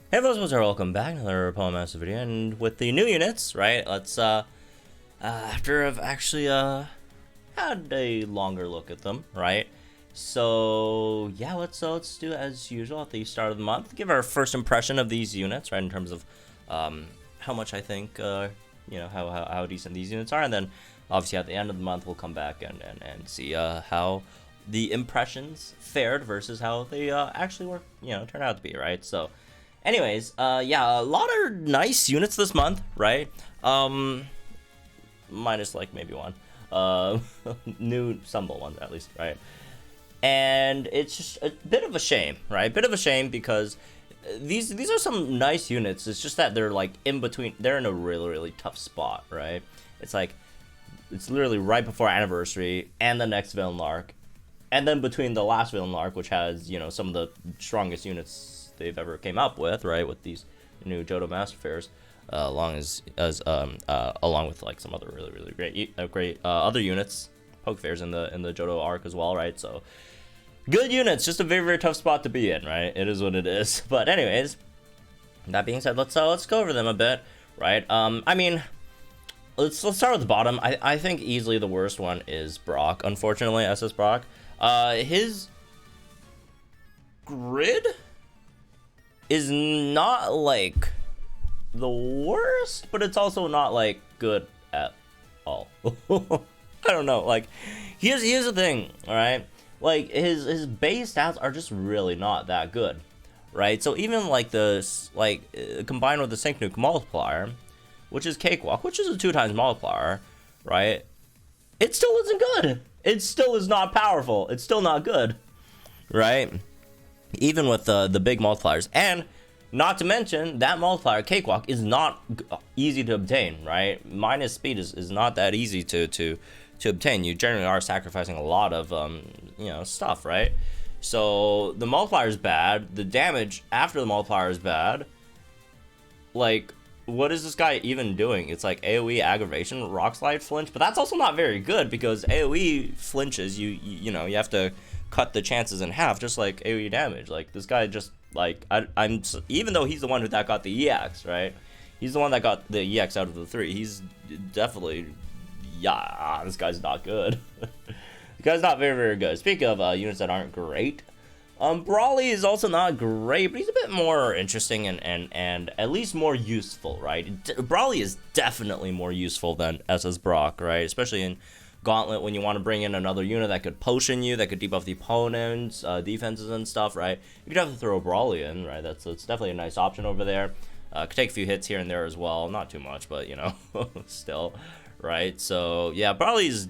Hey folks, what's up? Welcome back to another Poem Master video, and with the new units, right, let's, after I've actually, had a longer look at them, right, so, yeah, let's do it as usual at the start of the month, give our first impression of these units, right, in terms of, how much I think, you know, how decent these units are, and then, obviously, at the end of the month, we'll come back and see, how the impressions fared versus how they, actually were, you know, turned out to be, right, so... Anyways, yeah, a lot of nice units this month, right? Minus like maybe one, new Stumble one at least, right? And it's just a bit of a shame, right? Bit of a shame because these are some nice units. It's just that they're like in between. They're in a really tough spot, right? It's like it's literally right before anniversary and the next villain arc, and then between the last villain arc, which has, you know, some of the strongest units they've ever came up with, right, with these new Johto Master Fairs, along with like some other really great other units, Poke Fairs in the Johto arc as well, right? So good units, just a very tough spot to be in, right? It is what it is. But anyways, that being said, let's go over them a bit, right? I mean, let's start with the bottom. I think easily the worst one is Brock. Unfortunately, SS Brock. His grid is not like the worst, but it's also not like good at all. I don't know. Like, here's the thing, all right? Like his base stats are just really not that good, right? So even like combined with the Sync Nuke multiplier, which is Cakewalk, which is a 2x multiplier, right? It still isn't good. It still is not powerful. It's still not good, right? Even with the big multipliers, and not to mention that multiplier Cakewalk is not easy to obtain, right? Minus speed is not that easy to obtain. You generally are sacrificing a lot of you know, stuff, right? So the multiplier is bad. The damage after the multiplier is bad. Like, what is this guy even doing? It's like AoE aggravation, rock slide flinch, but that's also not very good because AoE flinches. You know, you have to cut the chances in half, just like AoE damage. Like, this guy just, like, I'm even though he's the one that got the EX, right? He's the one that got the EX out of the 3. He's definitely, yeah, this guy's not good. This guy's not very good. Speaking of units that aren't great, Brawley is also not great, but he's a bit more interesting and at least more useful, right? Brawley is definitely more useful than SS Brock, right? Especially in Gauntlet, when you want to bring in another unit that could potion you, that could debuff the opponent's defenses and stuff, right? You could have to throw Brawley in, right? It's definitely a nice option over there. Could take a few hits here and there as well. Not too much, but, you know, still, right? So, yeah, Brawley's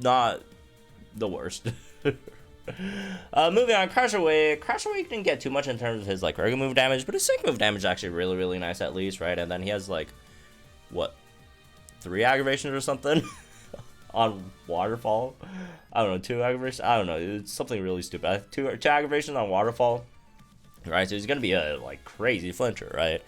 not the worst. Moving on, Crashaway. Crashaway didn't get too much in terms of his, like, regular move damage, but his sync move damage is actually really nice at least, right? And then he has, like, what, 3 aggravations or something? On Waterfall, I don't know, 2 aggravations, I don't know, it's something really stupid. Two aggravations on Waterfall, right? So he's gonna be a like crazy flincher, right?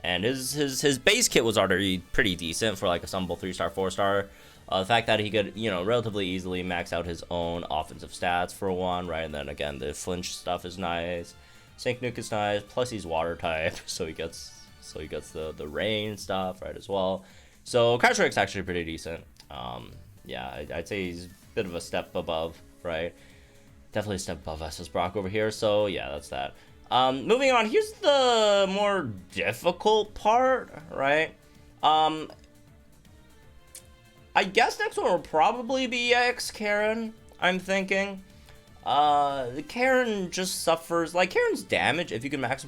And his base kit was already pretty decent for like a Stumble 3-star 4-star. The fact that he could, you know, relatively easily max out his own offensive stats for one, right? And then again, the flinch stuff is nice, Sync Nuke is nice, plus he's water type, so he gets the rain stuff, right, as well. So Crashaway's actually pretty decent. Yeah, I'd say he's a bit of a step above, right? Definitely a step above SS Brock over here, so yeah, that's that. Moving on, here's the more difficult part, right? I guess next one will probably be EX Karen, I'm thinking. Karen just suffers, like, Karen's damage, if you can max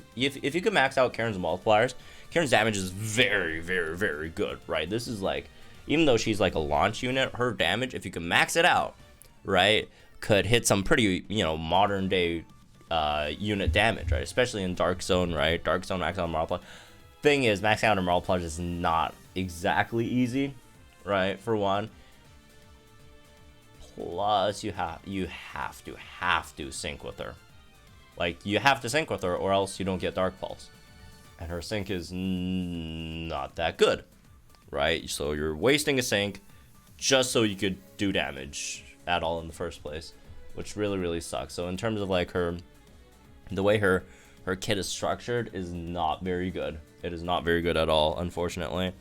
out Karen's multipliers, Karen's damage is very good, right? This is like, even though she's like a launch unit, her damage, if you can max it out, right, could hit some pretty, you know, modern day unit damage, right? Especially in Dark Zone, right? Dark Zone max out multiplier. Thing is, maxing out her multipliers is not exactly easy, right? For one. Plus, you have to sync with her. Like, you have to sync with her, or else you don't get Dark Pulse. And her sync is not that good, right? So you're wasting a sync just so you could do damage at all in the first place, which really sucks. So in terms of like the way her her kit is structured is not very good. It is not very good at all, unfortunately.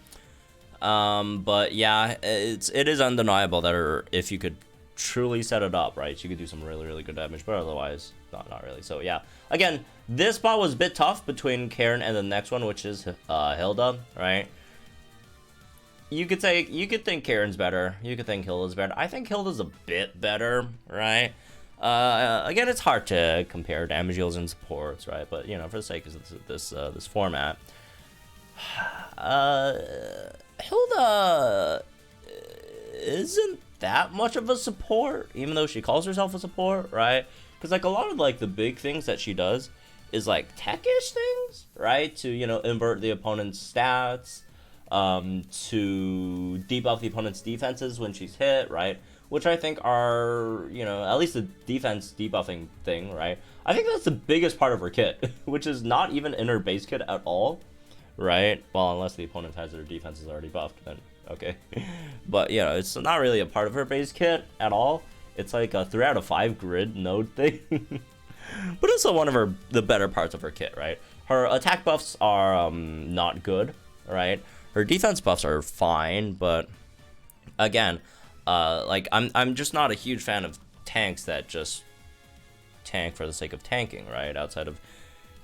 But yeah, it is undeniable that if you could truly set it up right, she could do some really good damage, but otherwise not really. So yeah, again, this spot was a bit tough between Karen and the next one, which is Hilda, right? You could think Karen's better, you could think Hilda's better. I think Hilda's a bit better, right? Again, it's hard to compare damage deals and supports, right? But you know, for the sake of this format, Hilda isn't that much of a support, even though she calls herself a support, right? Because like a lot of like the big things that she does is like techish things, right? To, you know, invert the opponent's stats, to debuff the opponent's defenses when she's hit, right? Which I think are, you know, at least the defense debuffing thing, right? I think that's the biggest part of her kit, which is not even in her base kit at all, right? Well, unless the opponent has their defenses already buffed, then okay. But, you know, it's not really a part of her base kit at all. It's like a 3 out of 5 grid node thing. But it's one of the better parts of her kit, right? Her attack buffs are not good, right? Her defense buffs are fine, but again, like I'm just not a huge fan of tanks that just tank for the sake of tanking, right? Outside of,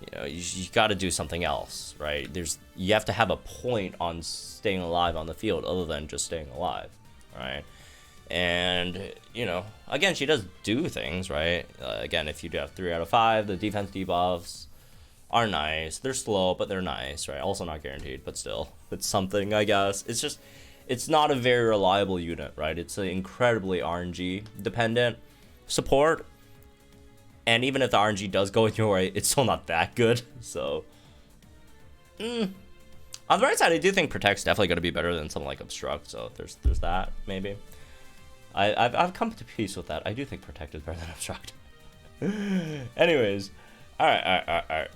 you know, you got to do something else, right? You have to have a point on staying alive on the field other than just staying alive, right? And, you know, again, she does do things, right? Again, if you do have 3 out of 5, the defense debuffs are nice. They're slow, but they're nice, right? Also not guaranteed, but still, it's something, I guess. It's just, it's not a very reliable unit, right? It's an incredibly RNG dependent support. And even if the RNG does go in your way, it's still not that good. So, on the right side, I do think Protect's definitely going to be better than something like Obstruct. So there's that, maybe. I've come to peace with that. I do think Protect is better than Obstruct. Anyways, all right.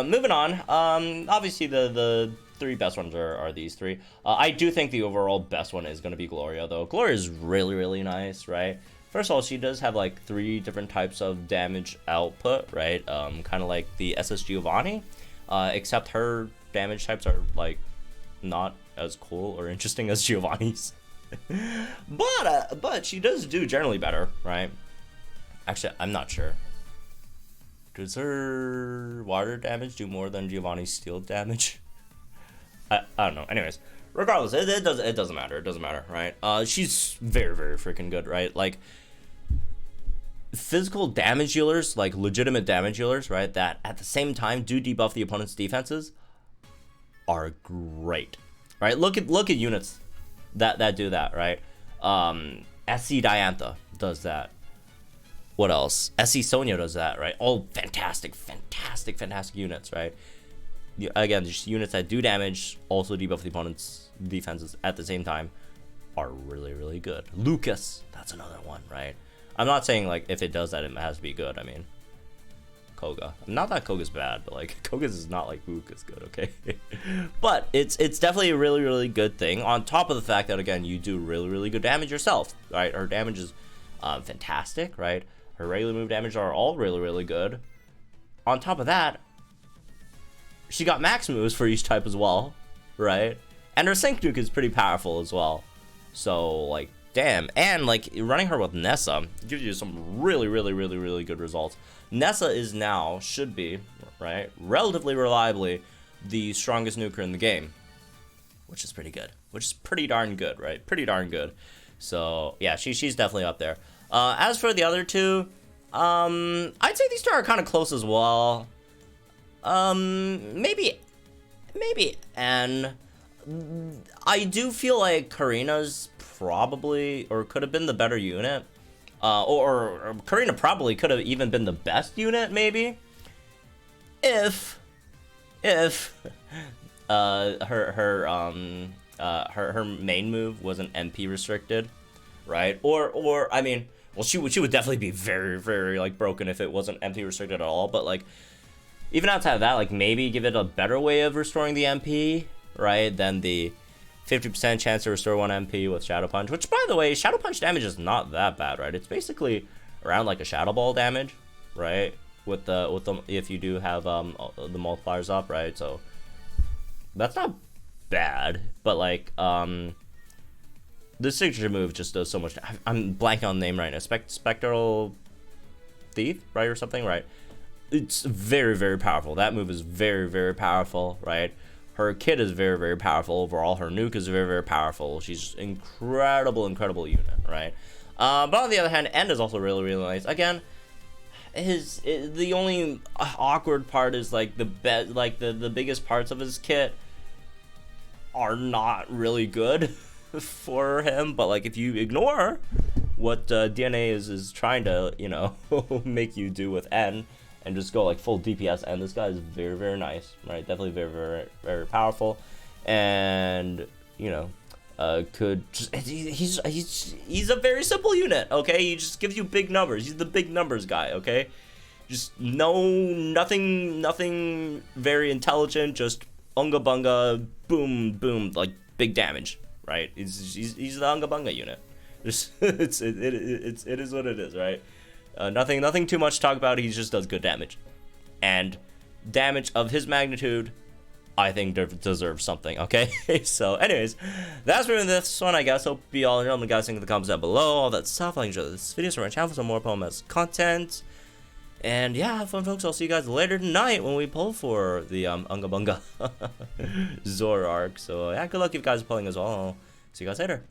Moving on. Obviously, the 3 best ones are these 3. I do think the overall best one is going to be Gloria, though. Gloria is really nice, right? First of all, she does have like 3 different types of damage output, right? Kind of like the SS Giovanni, except her damage types are like not as cool or interesting as Giovanni's. but she does do generally better, right? Actually, I'm not sure. Does her water damage do more than Giovanni's steel damage? I don't know. Anyways, regardless, it doesn't matter. It doesn't matter, right? She's very freaking good, right? Like physical damage dealers, like legitimate damage dealers, right? That at the same time do debuff the opponent's defenses are great, right? Look at units that do that, right? SC Diantha does that. What else? SC Sonya does that, right? All fantastic units, right? Again, just units that do damage, also debuff the opponent's defenses at the same time, are really good. Lucas, that's another one, right? I'm not saying like if it does that, it has to be good. I mean, Koga. Not that Koga's bad, but like Koga's is not like Lucas good, okay? But it's definitely a really good thing. On top of the fact that again, you do really good damage yourself, right? Her damage is fantastic, right? Her regular move damage are all really good. On top of that, she got max moves for each type as well, right? And her sync nuke is pretty powerful as well. So like, damn. And like running her with Nessa gives you some really good results. Nessa is now, should be, right, relatively reliably the strongest nuker in the game, which is pretty good. Which is pretty darn good, right? Pretty darn good. So yeah, she's definitely up there. As for the other 2, I'd say these 2 are kind of close as well. Maybe N. I do feel like Karina's probably, or could have been the better unit. Or Karina probably could have even been the best unit, maybe. If her main move wasn't MP restricted, right? Or I mean, well, she would definitely be very like broken if it wasn't MP restricted at all. But like, even outside of that, like maybe give it a better way of restoring the MP, right? Than the 50% chance to restore 1 MP with Shadow Punch. Which, by the way, Shadow Punch damage is not that bad, right? It's basically around like a Shadow Ball damage, right? with the if you do have the multipliers up, right? So that's not bad, but like the signature move just does so much. I'm blanking on the name right now. Spectral Thief, right, or something, right? It's very, very powerful. That move is very, very powerful, right? Her kit is very, very powerful overall. Her nuke is very, very powerful. She's incredible unit, right? But on the other hand, End is also really, really nice. Again, the only awkward part is like the biggest parts of his kit are not really good for him. But like if you ignore what DNA is trying to, you know, make you do with N, and just go like full DPS, and this guy is very, very nice, right? Definitely very, very, very powerful, and you know, could just he's a very simple unit, okay? He just gives you big numbers. He's the big numbers guy, okay? Just nothing very intelligent. Just unga bunga, boom, boom, like big damage, right? He's the unga bunga unit. Just it is what it is, right? Nothing too much to talk about. He just does good damage, and damage of his magnitude, I think, deserves something. Okay, so anyways, that's for this one, I guess. Hope you all enjoyed. Guys, think in the comments down below, all that stuff. Like, enjoy this video, so my channel for some more Poemas content. And yeah, have fun, folks. I'll see you guys later tonight when we pull for the Unga Bunga Zor arc. So yeah, good luck if you guys are pulling as well. I'll see you guys later.